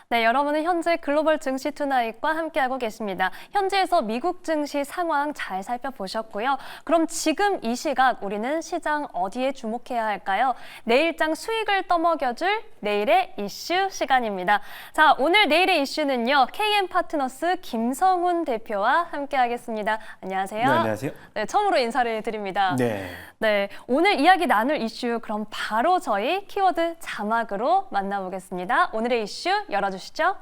네, 여러분은 현재 글로벌 증시 투나잇과 함께하고 계십니다. 현지에서 미국 증시 상황 잘 살펴보셨고요. 그럼 지금 이 시각 우리는 시장 어디에 주목해야 할까요? 내일장 수익을 떠먹여줄 내일의 이슈 시간입니다. 자, 오늘 내일의 이슈는요. KM파트너스 김성훈 대표와 함께하겠습니다. 안녕하세요. 네, 안녕하세요. 네, 처음으로 인사를 드립니다. 네. 네, 오늘 이야기 나눌 이슈 그럼 바로 저희 키워드 자막으로 만나보겠습니다. 오늘의 이슈 열어주시죠.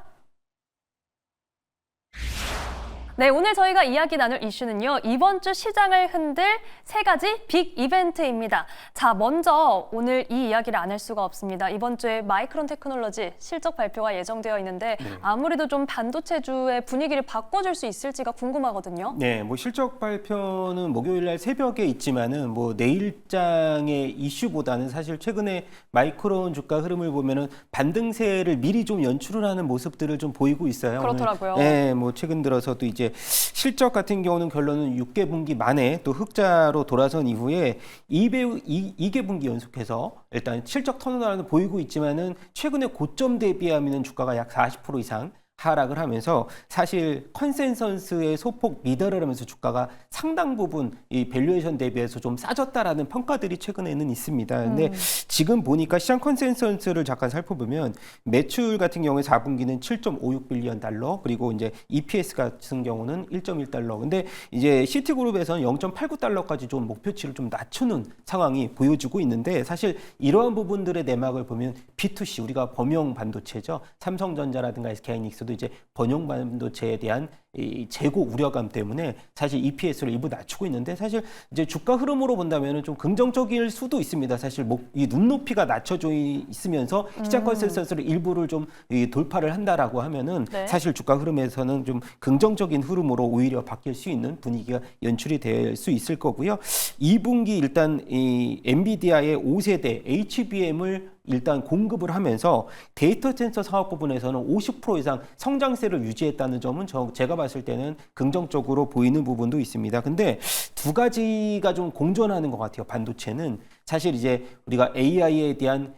네, 오늘 저희가 이야기 나눌 이슈는요. 이번 주 시장을 흔들 세 가지 빅 이벤트입니다. 자, 먼저 오늘 이 이야기를 안 할 수가 없습니다. 이번 주에 마이크론 테크놀로지 실적 발표가 예정되어 있는데 아무래도 좀 반도체주의 분위기를 바꿔줄 수 있을지가 궁금하거든요. 네, 뭐 실적 발표는 목요일 날 새벽에 있지만은 뭐 내일장의 이슈보다는 사실 최근에 마이크론 주가 흐름을 보면은 반등세를 미리 좀 연출을 하는 모습들을 좀 보이고 있어요. 그렇더라고요. 네, 뭐 최근 들어서도 이제 실적 같은 경우는 결론은 6개 분기 만에 또 흑자로 돌아선 이후에 2개 분기 연속해서 일단 실적 턴어라운드 보이고 있지만은 최근에 고점 대비하면 주가가 약 40% 이상 하락을 하면서 사실 컨센서스의 소폭 미달을 하면서 주가가 상당 부분 이 밸류에이션 대비해서 좀 싸졌다라는 평가들이 최근에는 있습니다. 근데 지금 보니까 시장 컨센서스를 잠깐 살펴보면 매출 같은 경우에 4분기는 7.56빌리언 달러 그리고 이제 EPS 같은 경우는 1.1달러. 근데 이제 시티그룹에서는 0.89달러까지 좀 목표치를 좀 낮추는 상황이 보여지고 있는데 사실 이러한 부분들의 내막을 보면 B2C 우리가 범용 반도체죠. 삼성전자라든가 SK하이닉스도 이제 번용 반도체에 대한 이 재고 우려감 때문에 사실 EPS를 일부 낮추고 있는데 사실 이제 주가 흐름으로 본다면은 좀 긍정적일 수도 있습니다. 사실 이 눈높이가 낮춰져 있으면서 시장 컨센서스를 일부를 좀 돌파를 한다라고 하면은 네. 사실 주가 흐름에서는 좀 긍정적인 흐름으로 오히려 바뀔 수 있는 분위기가 연출이 될 수 있을 거고요. 2분기 일단 이 엔비디아의 5세대 HBM을 일단 공급을 하면서 데이터 센서 사업 부분에서는 50% 이상 성장세를 유지했다는 점은 제가 봤을 때는 긍정적으로 보이는 부분도 있습니다. 근데 두 가지가 좀 공존하는 것 같아요. 반도체는 사실 이제 우리가 AI에 대한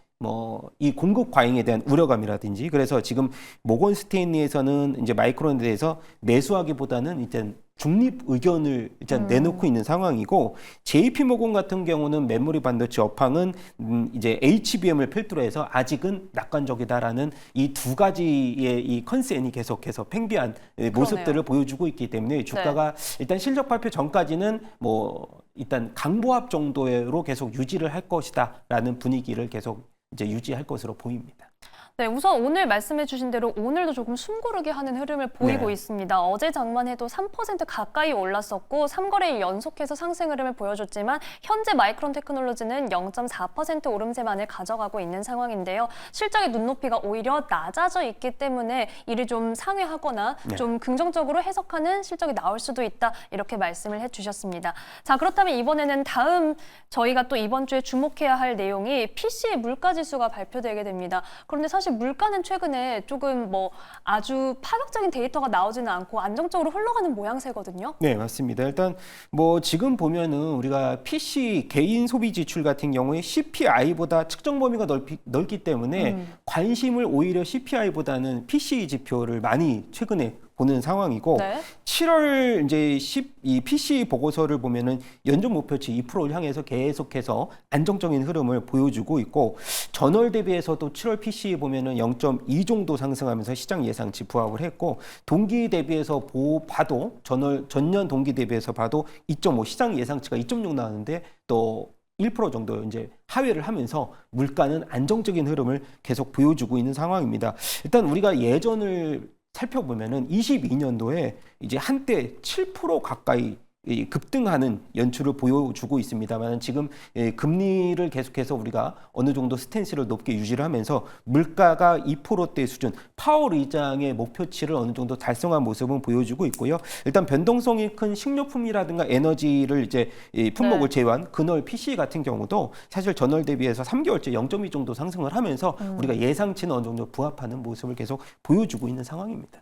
이 공급 과잉에 대한 우려감이라든지 그래서 지금 모건 스테인리에서는 이제 마이크론에 대해서 매수하기보다는 일단 중립 의견을 일단 내놓고 있는 상황이고 JP 모건 같은 경우는 메모리 반도체 업황은 이제 HBM을 필두로 해서 아직은 낙관적이다라는 이 두 가지의 이 컨센이 계속해서 팽배한 모습들을 보여주고 있기 때문에 주가가 일단 실적 발표 전까지는 일단 강보합 정도로 계속 유지를 할 것이다라는 분위기를 계속 이제 유지할 것으로 보입니다. 네, 우선 오늘 말씀해 주신 대로 오늘도 조금 숨고르게 하는 흐름을 보이고 있습니다. 어제 장만 해도 3% 가까이 올랐었고 3거래일 연속해서 상승 흐름을 보여줬지만 현재 마이크론 테크놀로지는 0.4% 오름세만을 가져가고 있는 상황인데요. 실적의 눈높이가 오히려 낮아져 있기 때문에 이를 좀 상회하거나 좀 긍정적으로 해석하는 실적이 나올 수도 있다 이렇게 말씀을 해주셨습니다. 자, 그렇다면 이번에는 다음 저희가 또 이번 주에 주목해야 할 내용이 PC의 물가지수가 발표되게 됩니다. 그런데 사실 물가는 최근에 조금 아주 파격적인 데이터가 나오지는 않고 안정적으로 흘러가는 모양새거든요. 네, 맞습니다. 일단 지금 보면은 우리가 PC 개인 소비 지출 같은 경우에 CPI보다 측정 범위가 넓기 때문에 관심을 오히려 CPI보다는 PC 지표를 많이 최근에 보는 상황이고 7월 이제 이 PC 보고서를 보면은 연준 목표치 2%를 향해서 계속해서 안정적인 흐름을 보여주고 있고 전월 대비해서도 7월 PC 보면은 0.2 정도 상승하면서 시장 예상치 부합을 했고 동기 대비해서 봐도 전년 동기 대비해서 봐도 2.5 시장 예상치가 2.6 나왔는데 또 1% 정도 이제 하회를 하면서 물가는 안정적인 흐름을 계속 보여주고 있는 상황입니다. 일단 우리가 예전을 살펴보면은 22년도에 이제 한때 7% 가까이 급등하는 연출을 보여주고 있습니다만 지금 금리를 계속해서 우리가 어느 정도 스탠스를 높게 유지를 하면서 물가가 2%대 수준 파월 의장의 목표치를 어느 정도 달성한 모습은 보여주고 있고요. 일단 변동성이 큰 식료품이라든가 에너지를 이제 품목을 제외한 근월 PC 같은 경우도 사실 전월 대비해서 3개월째 0.2 정도 상승을 하면서 우리가 예상치는 어느 정도 부합하는 모습을 계속 보여주고 있는 상황입니다.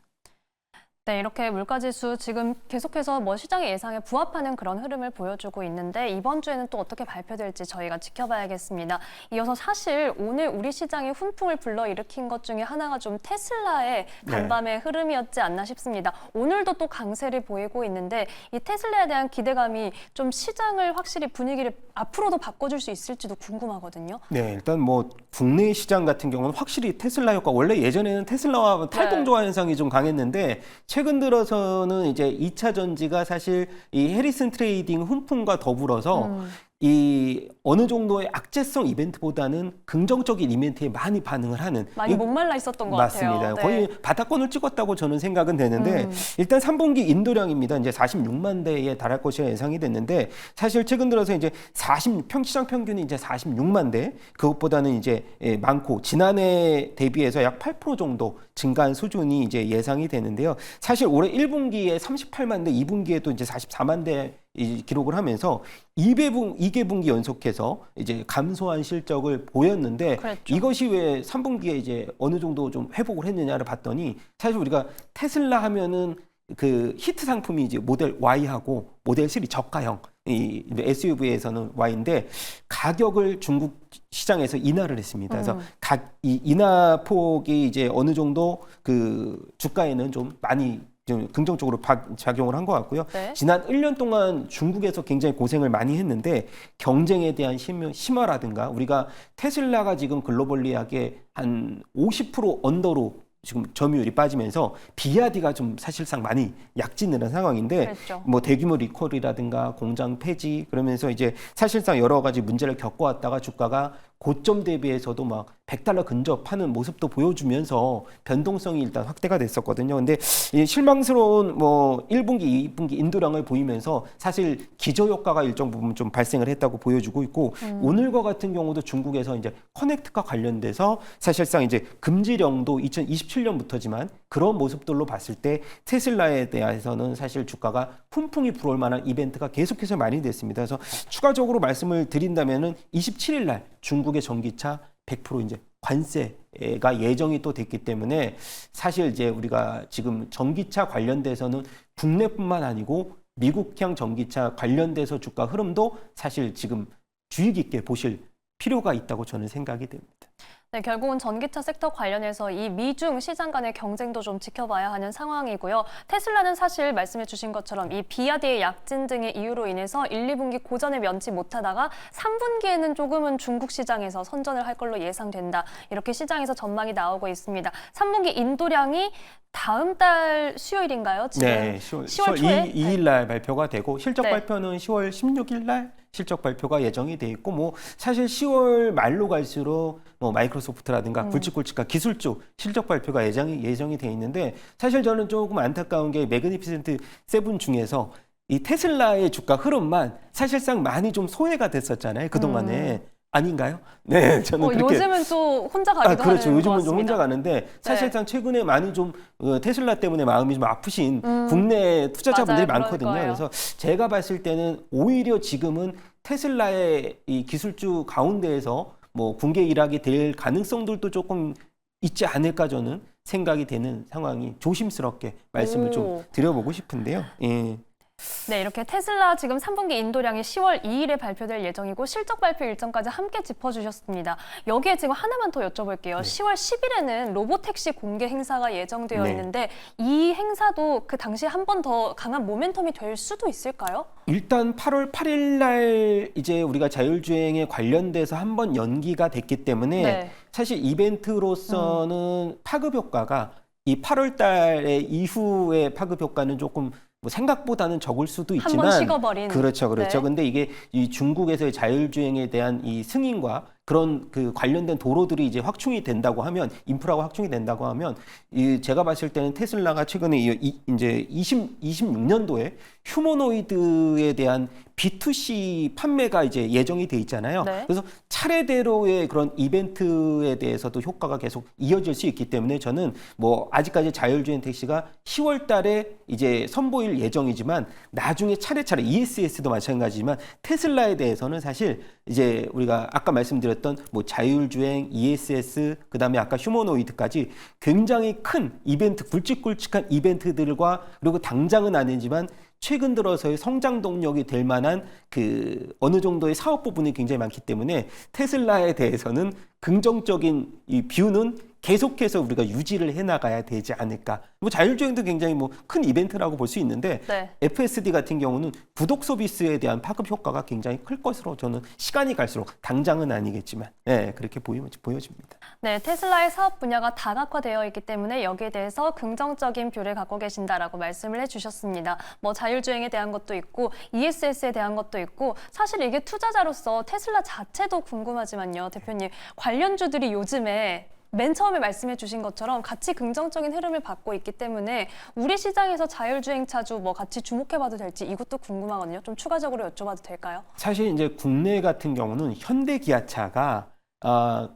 네, 이렇게 물가지수 지금 계속해서 뭐 시장의 예상에 부합하는 그런 흐름을 보여주고 있는데 이번 주에는 또 어떻게 발표될지 저희가 지켜봐야겠습니다. 이어서 사실 오늘 우리 시장에 훈풍을 불러일으킨 것 중에 하나가 좀 테슬라의 간밤의 흐름이었지 않나 싶습니다. 오늘도 또 강세를 보이고 있는데 이 테슬라에 대한 기대감이 좀 시장을 확실히 분위기를 앞으로도 바꿔줄 수 있을지도 궁금하거든요. 네, 일단 뭐 국내 시장 같은 경우는 확실히 테슬라 효과, 원래 예전에는 테슬라와 탈동조화 현상이 좀 강했는데 최근 들어서는 이제 2차 전지가 사실 이 해리슨 트레이딩 훈풍과 더불어서 이 어느 정도의 악재성 이벤트보다는 긍정적인 이벤트에 많이 반응을 하는 많이 목말라 있었던 것 맞습니다. 같아요. 네. 거의 바닥권을 찍었다고 저는 생각은 되는데 일단 3분기 인도량입니다. 이제 46만 대에 달할 것이라 예상이 됐는데 사실 최근 들어서 이제 시장 평균이 이제 46만 대, 그것보다는 이제 많고 지난해 대비해서 약 8% 정도 증가한 수준이 이제 예상이 되는데요. 사실 올해 1분기에 38만 대, 2분기에도 이제 44만 대 기록을 하면서 2개분기 연속해서 이제 감소한 실적을 보였는데 그랬죠. 이것이 왜 3분기에 이제 어느 정도 좀 회복을 했느냐를 봤더니 사실 우리가 테슬라 하면은 그 히트 상품이 이제 모델 Y하고 모델 3 저가형 이 SUV에서는 Y인데 가격을 중국 시장에서 인하를 했습니다. 그래서 이 인하 폭이 이제 어느 정도 그 주가에는 좀 많이 좀 긍정적으로 작용을 한 것 같고요. 네. 지난 1년 동안 중국에서 굉장히 고생을 많이 했는데 경쟁에 대한 심화라든가 우리가 테슬라가 지금 글로벌리하게 한 50% 언더로 지금 점유율이 빠지면서 비아디가 좀 사실상 많이 약진을 한 상황인데 그랬죠. 뭐 대규모 리콜이라든가 공장 폐지 그러면서 이제 사실상 여러 가지 문제를 겪어왔다가 주가가 고점 대비해서도 막 $100 근접하는 모습도 보여주면서 변동성이 일단 확대가 됐었거든요. 근데 이 실망스러운 뭐 1분기, 2분기 인도량을 보이면서 사실 기저효과가 일정 부분 좀 발생을 했다고 보여주고 있고 오늘과 같은 경우도 중국에서 이제 커넥트과 관련돼서 사실상 이제 금지령도 2027년부터지만 그런 모습들로 봤을 때 테슬라에 대해서는 사실 주가가 훈풍이 불어올 만한 이벤트가 계속해서 많이 됐습니다. 그래서 추가적으로 말씀을 드린다면은 27일 날 중국의 전기차 100% 이제 관세가 예정이 또 됐기 때문에 사실 이제 우리가 지금 전기차 관련돼서는 국내뿐만 아니고 미국형 전기차 관련돼서 주가 흐름도 사실 지금 주의 깊게 보실 필요가 있다고 저는 생각이 됩니다. 네, 결국은 전기차 섹터 관련해서 이 미중 시장 간의 경쟁도 좀 지켜봐야 하는 상황이고요. 테슬라는 사실 말씀해 주신 것처럼 이 비아디의 약진 등의 이유로 인해서 1, 2분기 고전을 면치 못하다가 3분기에는 조금은 중국 시장에서 선전을 할 걸로 예상된다. 이렇게 시장에서 전망이 나오고 있습니다. 3분기 인도량이 다음 달 수요일인가요? 지금 네, 10월 초에? 2일 날 발표가 되고 실적 네. 발표는 10월 16일 날 실적 발표가 예정이 돼 있고 뭐 사실 10월 말로 갈수록 뭐 마이크로소프트라든가 굵직굵직한 기술 쪽 실적 발표가 예정이 돼 있는데 사실 저는 조금 안타까운 게 매그니피센트 7 중에서 이 테슬라의 주가 흐름만 사실상 많이 좀 소외가 됐었잖아요. 그동안에. 아닌가요? 네, 저는 그렇게. 요즘은 또 혼자 가기도 그렇죠. 하는 요즘은 것 좀 혼자 같습니다. 가는데 사실상 최근에 많이 좀 테슬라 때문에 마음이 좀 아프신 국내 투자자분들이 맞아요. 많거든요. 그럴 거예요. 그래서 제가 봤을 때는 오히려 지금은 테슬라의 이 기술주 가운데에서 뭐 군계 일학이 될 가능성들도 조금 있지 않을까 저는 생각이 되는 상황이 조심스럽게 말씀을 좀 드려보고 싶은데요. 예. 네, 이렇게 테슬라 지금 3분기 인도량이 10월 2일에 발표될 예정이고 실적 발표 일정까지 함께 짚어주셨습니다. 여기에 지금 하나만 더 여쭤볼게요. 10월 10일에는 로보택시 공개 행사가 예정되어 네. 있는데 이 행사도 그 당시에 한 번 더 강한 모멘텀이 될 수도 있을까요? 일단 8월 8일 날 이제 우리가 자율주행에 관련돼서 한번 연기가 됐기 때문에 네. 사실 이벤트로서는 파급 효과가 이 8월 달의 이후의 파급 효과는 조금 뭐 생각보다는 적을 수도 한 번 있지만 식어버린. 그렇죠. 네. 근데 이게 이 중국에서의 자율주행에 대한 이 승인과 그런 그 관련된 도로들이 이제 확충이 된다고 하면 인프라가 확충이 된다고 하면 이 제가 봤을 때는 테슬라가 최근에 이제 26년도에 휴머노이드에 대한 B2C 판매가 이제 예정이 돼 있잖아요. 네. 그래서 차례대로의 그런 이벤트에 대해서도 효과가 계속 이어질 수 있기 때문에 저는 뭐 아직까지 자율주행 택시가 10월 달에 이제 선보일 예정이지만 나중에 차례차례 ESS도 마찬가지지만 테슬라에 대해서는 사실 이제 우리가 아까 말씀드렸던 뭐 자율주행, ESS, 그다음에 아까 휴머노이드까지 굉장히 큰 이벤트, 굵직굵직한 이벤트들과 그리고 당장은 아니지만 최근 들어서의 성장 동력이 될 만한 그 어느 정도의 사업 부분이 굉장히 많기 때문에 테슬라에 대해서는 긍정적인 이 뷰는 계속해서 우리가 유지를 해나가야 되지 않을까. 뭐 자율주행도 굉장히 뭐 큰 이벤트라고 볼 수 있는데 네. FSD 같은 경우는 구독 서비스에 대한 파급 효과가 굉장히 클 것으로 저는 시간이 갈수록 당장은 아니겠지만 그렇게 보여집니다. 네, 테슬라의 사업 분야가 다각화되어 있기 때문에 여기에 대해서 긍정적인 뷰를 갖고 계신다라고 말씀을 해주셨습니다. 뭐 자율주행에 대한 것도 있고 ESS에 대한 것도 있고 사실 이게 투자자로서 테슬라 자체도 궁금하지만요, 대표님 관련주들이 요즘에 맨 처음에 말씀해 주신 것처럼 같이 긍정적인 흐름을 받고 있기 때문에 우리 시장에서 자율주행차주 뭐 같이 주목해봐도 될지 이것도 궁금하거든요. 좀 추가적으로 여쭤봐도 될까요? 사실 이제 국내 같은 경우는 현대기아차가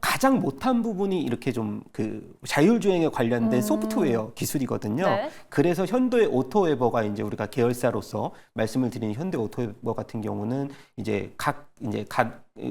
가장 못한 부분이 이렇게 좀 그 자율주행에 관련된 소프트웨어 기술이거든요. 네. 그래서 현대 오토웨버가 이제 우리가 계열사로서 말씀을 드리는 현대 오토웨버 같은 경우는 이제 각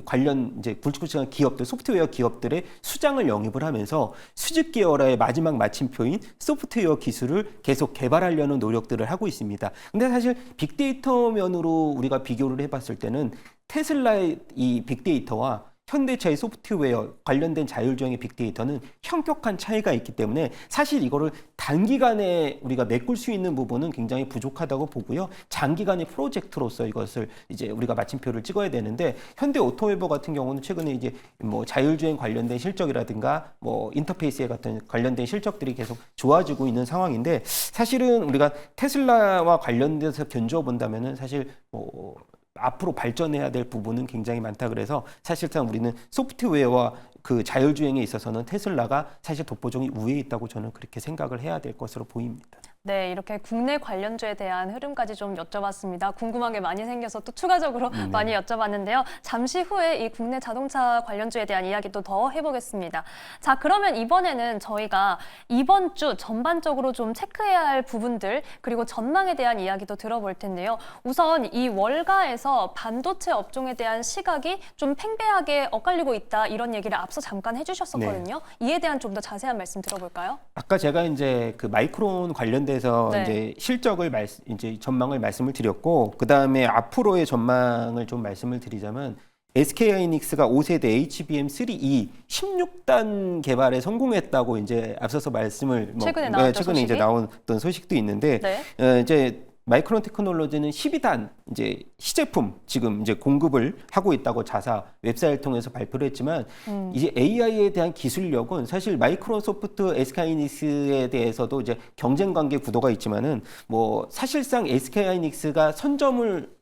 관련 이제 굵직굵직한 기업들, 소프트웨어 기업들의 수장을 영입을 하면서 수직 계열화의 마지막 마침표인 소프트웨어 기술을 계속 개발하려는 노력들을 하고 있습니다. 근데 사실 빅데이터 면으로 우리가 비교를 해봤을 때는 테슬라의 이 빅데이터와 현대차의 소프트웨어 관련된 자율주행의 빅데이터는 현격한 차이가 있기 때문에 사실 이거를 단기간에 우리가 메꿀 수 있는 부분은 굉장히 부족하다고 보고요. 장기간의 프로젝트로서 이것을 이제 우리가 마침표를 찍어야 되는데 현대 오토웨버 같은 경우는 최근에 이제 뭐 자율주행 관련된 실적이라든가 뭐 인터페이스에 같은 관련된 실적들이 계속 좋아지고 있는 상황인데 사실은 우리가 테슬라와 관련돼서 견주어 본다면은 사실 뭐 앞으로 발전해야 될 부분은 굉장히 많다 그래서 사실상 우리는 소프트웨어와 그 자율주행에 있어서는 테슬라가 사실 독보적인 우위에 있다고 저는 그렇게 생각을 해야 될 것으로 보입니다. 네, 이렇게 국내 관련주에 대한 흐름까지 좀 여쭤봤습니다. 궁금한 게 많이 생겨서 또 추가적으로 많이 여쭤봤는데요. 잠시 후에 이 국내 자동차 관련주에 대한 이야기도 더 해보겠습니다. 자, 그러면 이번에는 저희가 이번 주 전반적으로 좀 체크해야 할 부분들 그리고 전망에 대한 이야기도 들어볼 텐데요. 우선 이 월가에서 반도체 업종에 대한 시각이 좀 팽배하게 엇갈리고 있다 이런 얘기를 앞서 잠깐 해주셨었거든요. 이에 대한 좀 더 자세한 말씀 들어볼까요? 아까 제가 이제 그 마이크론 관련돼서 네. 이제 실적을 이제 전망을 말씀을 드렸고 그 다음에 앞으로의 전망을 좀 말씀을 드리자면 SK하이닉스가 5세대 HBM3E 16단 개발에 성공했다고 이제 앞서서 말씀을 최근에 나왔던 최근에 이제 소식이? 나왔던 소식도 있는데 네. 이제 마이크론 테크놀로지는 12단 이제 시제품 지금 이제 공급을 하고 있다고 자사 웹사이트를 통해서 발표를 했지만 이제 AI에 대한 기술력은 사실 마이크로소프트, SK하이닉스에 대해서도 이제 경쟁 관계 구도가 있지만은 뭐 사실상 SK하이닉스가 선점을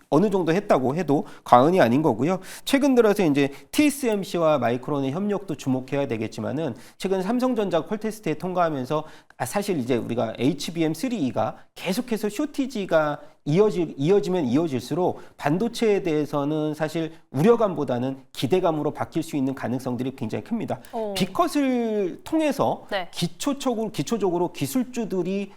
어느 정도 했다고 해도 과언이 아닌 거고요. 최근 들어서 이제 TSMC와 마이크론의 협력도 주목해야 되겠지만은 최근 삼성전자 퀄테스트에 통과하면서 사실 이제 우리가 HBM3E가 계속해서 쇼티지가 이어지면 이어질수록 반도체에 대해서는 사실 우려감보다는 기대감으로 바뀔 수 있는 가능성들이 굉장히 큽니다. 비컷을 통해서 네. 기초적으로 기술주들이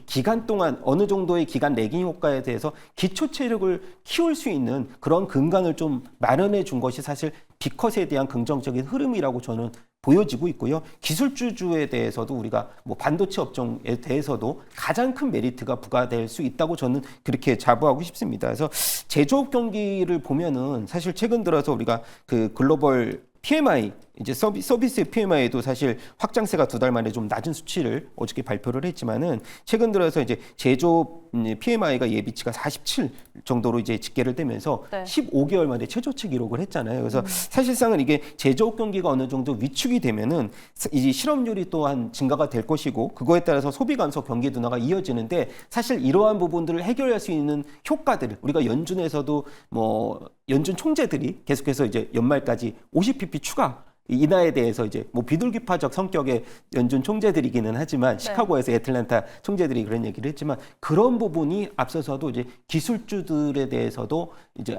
기간 동안 어느 정도의 기간 레깅 효과에 대해서 기초 체력을 키울 수 있는 그런 근간을 좀 마련해 준 것이 사실 비컷에 대한 긍정적인 흐름이라고 저는 보여지고 있고요. 기술주에 대해서도 우리가 뭐 반도체 업종에 대해서도 가장 큰 메리트가 부과될 수 있다고 저는 그렇게 자부하고 싶습니다. 그래서 제조업 경기를 보면은 사실 최근 들어서 우리가 그 글로벌 PMI 이제 서비스 PMI에도 사실 확장세가 2달 만에 좀 낮은 수치를 어저께 발표를 했지만은 최근 들어서 이제 제조업 PMI가 예비치가 47 정도로 이제 집계를 되면서 네. 15개월 만에 최저치 기록을 했잖아요. 그래서 사실상은 이게 제조업 경기가 어느 정도 위축이 되면은 이제 실업률이 또한 증가가 될 것이고 그거에 따라서 소비 감소 경기 둔화가 이어지는데 사실 이러한 부분들을 해결할 수 있는 효과들 우리가 연준에서도 뭐 연준 총재들이 계속해서 이제 연말까지 50pp 추가 인하에 대해서 이제 뭐 비둘기파적 성격의 연준 총재들이기는 하지만 시카고에서 애틀랜타 총재들이 그런 얘기를 했지만 그런 부분이 앞서서도 이제 기술주들에 대해서도 이제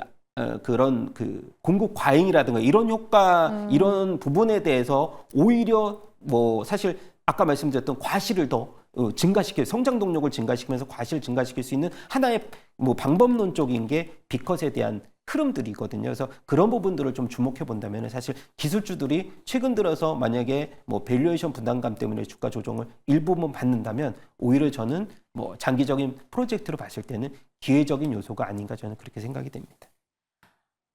그런 그 공급 과잉이라든가 이런 효과 이런 부분에 대해서 오히려 뭐 사실 아까 말씀드렸던 과실을 더 성장 동력을 증가시키면서 과실을 증가시킬 수 있는 하나의 뭐 방법론적인 게 비컷에 대한 흐름들이거든요. 그래서 그런 부분들을 좀 주목해 본다면 사실 기술주들이 최근 들어서 만약에 뭐 밸류에이션 부담감 때문에 주가 조정을 일부분 받는다면 오히려 저는 뭐 장기적인 프로젝트로 봤을 때는 기회적인 요소가 아닌가 저는 그렇게 생각이 됩니다.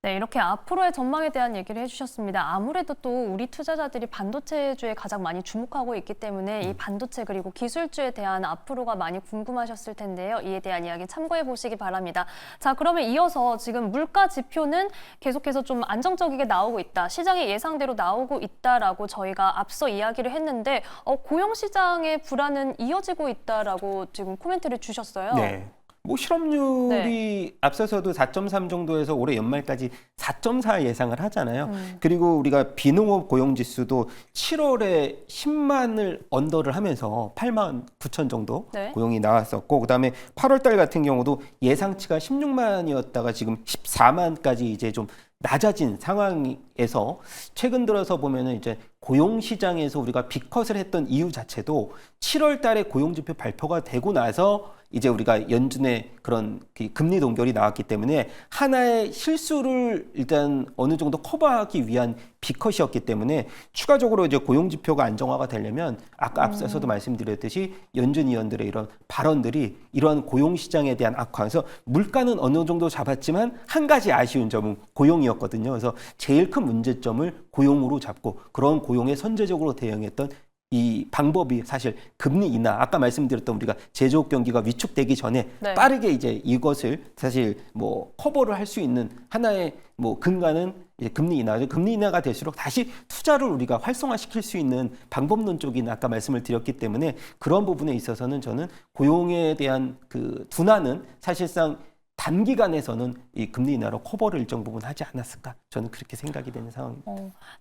네, 이렇게 앞으로의 전망에 대한 얘기를 해주셨습니다. 아무래도 또 우리 투자자들이 반도체주에 가장 많이 주목하고 있기 때문에 이 반도체 그리고 기술주에 대한 앞으로가 많이 궁금하셨을 텐데요. 이에 대한 이야기 참고해 보시기 바랍니다. 자, 그러면 이어서 지금 물가 지표는 계속해서 좀 안정적이게 나오고 있다. 시장의 예상대로 나오고 있다라고 저희가 앞서 이야기를 했는데 고용시장의 불안은 이어지고 있다라고 지금 코멘트를 주셨어요. 네. 뭐 실업률이 앞서서도 4.3 정도에서 올해 연말까지 4.4 예상을 하잖아요. 그리고 우리가 비농업 고용지수도 7월에 10만을 언더를 하면서 8만 9천 정도 네. 고용이 나왔었고 그다음에 8월 달 같은 경우도 예상치가 16만이었다가 지금 14만까지 이제 좀 낮아진 상황에서 최근 들어서 보면은 이제 고용 시장에서 우리가 비컷을 했던 이유 자체도 7월 달에 고용 지표 발표가 되고 나서 이제 우리가 연준의 그런 금리 동결이 나왔기 때문에 하나의 실수를 일단 어느 정도 커버하기 위한 비컷이었기 때문에 추가적으로 이제 고용 지표가 안정화가 되려면 아까 앞서서도 말씀드렸듯이 연준 위원들의 이런 발언들이 이러한 고용 시장에 대한 악화, 그래서 물가는 어느 정도 잡았지만 한 가지 아쉬운 점은 고용이었거든요. 그래서 제일 큰 문제점을 고용으로 잡고 그런 고용에 선제적으로 대응했던 이 방법이 사실 금리 인하, 아까 말씀드렸던 우리가 제조업 경기가 위축되기 전에 네. 빠르게 이제 이것을 사실 뭐 커버를 할 수 있는 하나의 뭐 근간은 이제 금리 인하죠. 금리 인하가 될수록 다시 투자를 우리가 활성화시킬 수 있는 방법론 쪽인 아까 말씀을 드렸기 때문에 그런 부분에 있어서는 저는 고용에 대한 그 둔화는 사실상 단기간에서는 이 금리 인하로 커버를 일정 부분 하지 않았을까? 저는 그렇게 생각이 되는 상황입니다.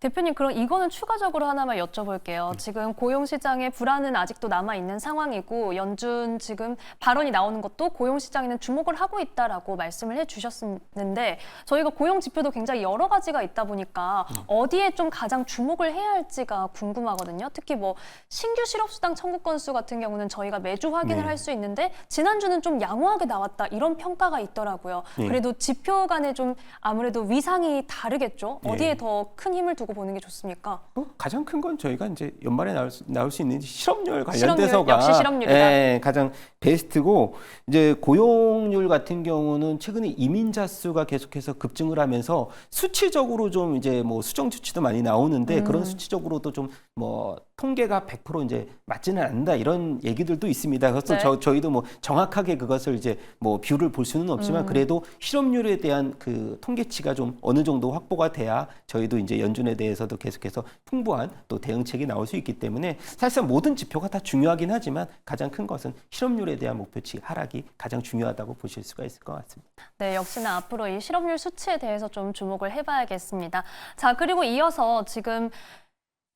대표님, 그럼 이거는 추가적으로 하나만 여쭤볼게요. 지금 고용시장의 불안은 아직도 남아있는 상황이고 연준 지금 발언이 나오는 것도 고용시장에는 주목을 하고 있다라고 말씀을 해주셨는데 저희가 고용 지표도 굉장히 여러 가지가 있다 보니까 어디에 좀 가장 주목을 해야 할지가 궁금하거든요. 특히 뭐 신규 실업수당 청구 건수 같은 경우는 저희가 매주 확인을 네. 할 수 있는데 지난주는 좀 양호하게 나왔다 이런 평가가 있더라고요. 네. 그래도 지표 간에 좀 아무래도 위상이 다르겠죠. 네. 어디에 더 큰 힘을 두고 보는 게 좋습니까? 가장 큰 건 저희가 이제 연말에 나올 수 있는 실업률 실업률, 관련돼서가 역시 실업률이다. 가장 베스트고 이제 고용률 같은 경우는 최근에 이민자 수가 계속해서 급증을 하면서 수치적으로 좀 이제 뭐 수정 수치도 많이 나오는데 그런 수치적으로도 좀 뭐 통계가 100% 이제 맞지는 않는다 이런 얘기들도 있습니다. 그래서 네. 저희도 뭐 정확하게 그것을 이제 뭐 뷰를 볼 수는 없지만 그래도 실업률에 대한 그 통계치가 좀 어느 정도 확보가 돼야 저희도 이제 연준에 대해서도 계속해서 풍부한 또 대응책이 나올 수 있기 때문에 사실상 모든 지표가 다 중요하긴 하지만 가장 큰 것은 실업률에 대한 목표치 하락이 가장 중요하다고 보실 수가 있을 것 같습니다. 네, 역시나 앞으로 이 실업률 수치에 대해서 좀 주목을 해봐야겠습니다. 자, 그리고 이어서 지금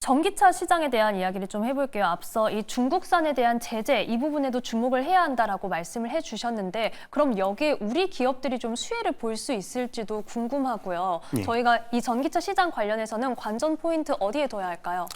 전기차 시장에 대한 이야기를 좀 해볼게요. 앞서 이 중국산에 대한 제재 이 부분에도 주목을 해야 한다라고 말씀을 해주셨는데 그럼 여기에 우리 기업들이 좀 수혜를 볼 수 있을지도 궁금하고요. 네. 저희가 이 전기차 시장 관련해서는 관전 포인트 어디에 둬야 할까요?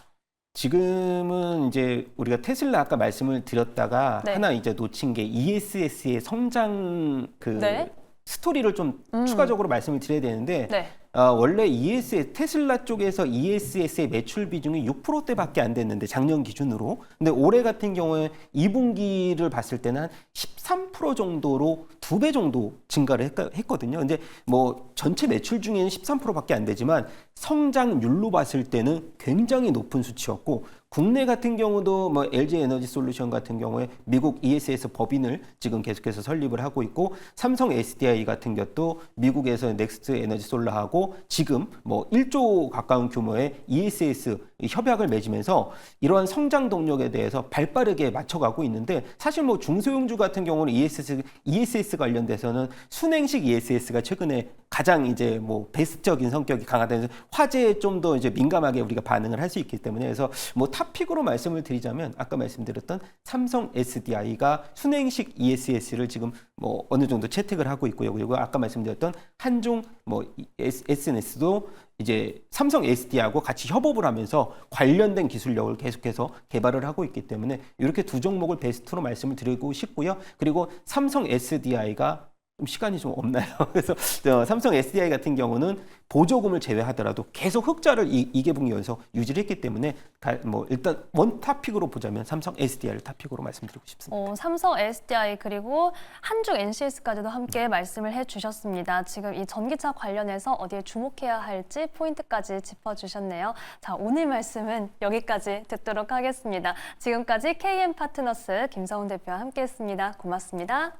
지금은 이제 우리가 테슬라 아까 말씀을 드렸다가 네. 하나 이제 놓친 게 ESS의 성장 그 네. 스토리를 좀 추가적으로 말씀을 드려야 되는데 네. 원래 ESS 테슬라 쪽에서 ESS의 매출 비중이 6%대밖에 안 됐는데 작년 기준으로 근데 올해 같은 경우에 2분기를 봤을 때는 한 13% 정도로 2배 정도 증가를 했거든요. 근데 뭐 전체 매출 중에는 13%밖에 안 되지만 성장률로 봤을 때는 굉장히 높은 수치였고 국내 같은 경우도 뭐 LG 에너지 솔루션 같은 경우에 미국 ESS 법인을 지금 계속해서 설립을 하고 있고 삼성 SDI 같은 것도 미국에서 넥스트 에너지 솔라하고 지금 뭐 1조 가까운 규모의 ESS 협약을 맺으면서 이러한 성장 동력에 대해서 발빠르게 맞춰가고 있는데 사실 뭐 중소형주 같은 경우는 ESS 관련돼서는 순행식 ESS가 최근에 가장 이제 뭐 베스트적인 성격이 강하다면서 화재에 좀 더 이제 민감하게 우리가 반응을 할 수 있기 때문에 그래서 뭐 탑픽으로 말씀을 드리자면 아까 말씀드렸던 삼성 SDI가 순행식 ESS를 지금 뭐 어느 정도 채택을 하고 있고요. 그리고 아까 말씀드렸던 한중 뭐 SNS도 이제 삼성 SDI하고 같이 협업을 하면서 관련된 기술력을 계속해서 개발을 하고 있기 때문에 이렇게 두 종목을 베스트로 말씀을 드리고 싶고요. 그리고 삼성 SDI가 좀 시간이 좀 없나요? 그래서 삼성 SDI 같은 경우는 보조금을 제외하더라도 계속 흑자를 2개분기 연속 유지를 했기 때문에 뭐 일단 원 타픽으로 보자면 삼성 SDI를 타픽으로 말씀드리고 싶습니다. 삼성 SDI 그리고 한중 NCS까지도 함께 말씀을 해주셨습니다. 지금 이 전기차 관련해서 어디에 주목해야 할지 포인트까지 짚어주셨네요. 자, 오늘 말씀은 여기까지 듣도록 하겠습니다. 지금까지 KM 파트너스 김성훈 대표와 함께했습니다. 고맙습니다.